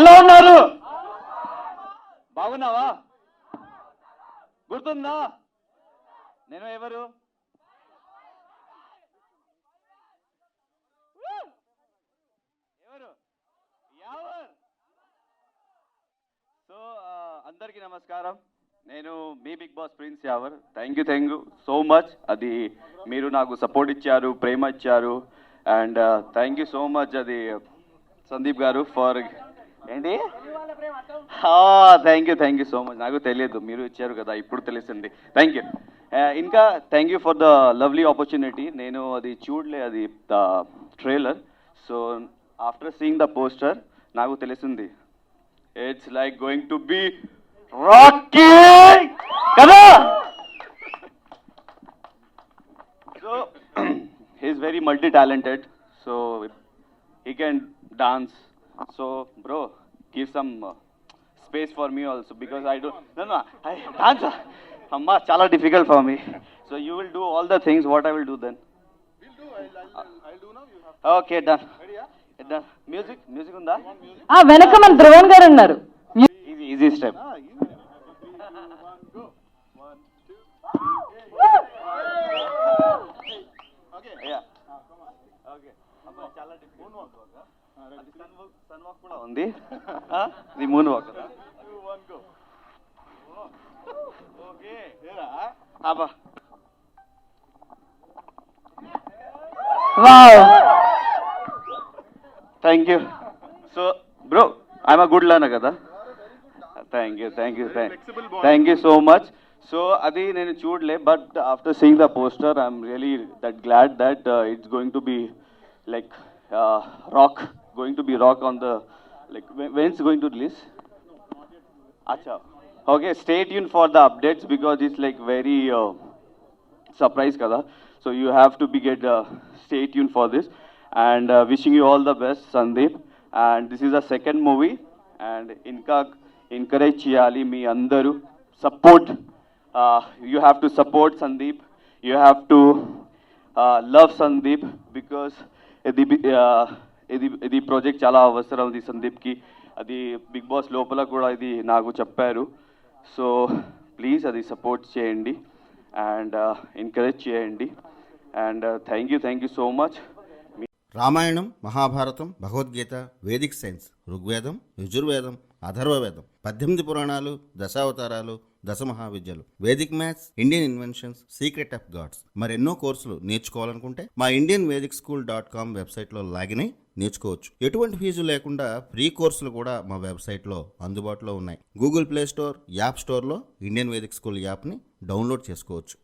ఎలా ఉన్నారు? బాగున్నావా? గుర్తుందా నేను ఎవరు? ఎవరు? యావర్. సో అందరికీ నమస్కారం. నేను మీ big boss prince Yawar. Thank you so much. అది మీరు నాకు సపోర్ట్ ఇచ్చారు, ప్రేమ ఇచ్చారు. And thank you so much అది సందీప్ గారు ఫర్ ఏంటి. Thank you so much. నాకు తెలియదు, మీరు ఇచ్చారు కదా, ఇప్పుడు తెలిసింది. Thank you. ఇంకా thank you for the lovely opportunity. నేను అది చూడలే, అది trailer. So after seeing the poster నాకు తెలిసింది it's like going to be rocky కదా. So he's very multi talented. So he can dance. So bro, give some space for me also, because I don't no I dance amma chala difficult for me. So you will do all the things what I will do then. We'll do. I'll do now. You have Okay, done. ready? Yeah. Done. Music unda. వెనక మన drone గారు ఉన్నారు. Easy step. Easy. 3, 2, 1, go. 1, 2. Okay. Yeah. Come on. Okay. అబ్బా చాలా difficult. Ready? అది sun walk కూడా ఉంది. ఇది moon walk. 2, 1, go. Okay. Yeah. అబ్బా wow. Thank you. So bro I'm a good learner కదా. Thank you flexible body. Thank you so much. So అది నేను చూడలే, but after seeing the poster I'm really that glad that it's going to be like rock, going to be rock on the, like when it's going to release? Acha. Okay, stay tuned for the updates because it's like very surprise kada. So you have to be stay tuned for this, and wishing you all the best Sandeep. And this is the second movie, and inka encourage cheyali మీ అందరూ support. You have to support Sandeep. You have to love Sandeep because ఇది project చాలా అవసరం ఇది సందీప్కి. అది big boss లోపల కూడా ఇది నాకు చెప్పారు. సో ప్లీజ్ అది సపోర్ట్ చేయండి అండ్ ఎంకరేజ్ చేయండి. And thank you so much. Ramayanam, Mahabharatam, Bhagavad Gita, vedic science, Rigvedam, Yajurvedam, Atharvavedam, 18 పురాణాలు, దశావతారాలు, దశమహావిద్యలు, vedic maths, Indian inventions, secret of gods, మరెన్నో కోర్సులు నేర్చుకోవాలనుకుంటే మా indianvedicSchool.com వెబ్సైట్లో లాగిన్ అయి నేర్చుకోవచ్చు. ఎటువంటి ఫీజు లేకుండా ఫ్రీ కోర్సులు కూడా మా వెబ్సైట్లో అందుబాటులో ఉన్నాయి. గూగుల్ ప్లే స్టోర్, యాప్ స్టోర్లో ఇండియన్ వేదిక్ స్కూల్ యాప్ని డౌన్లోడ్ చేసుకోవచ్చు.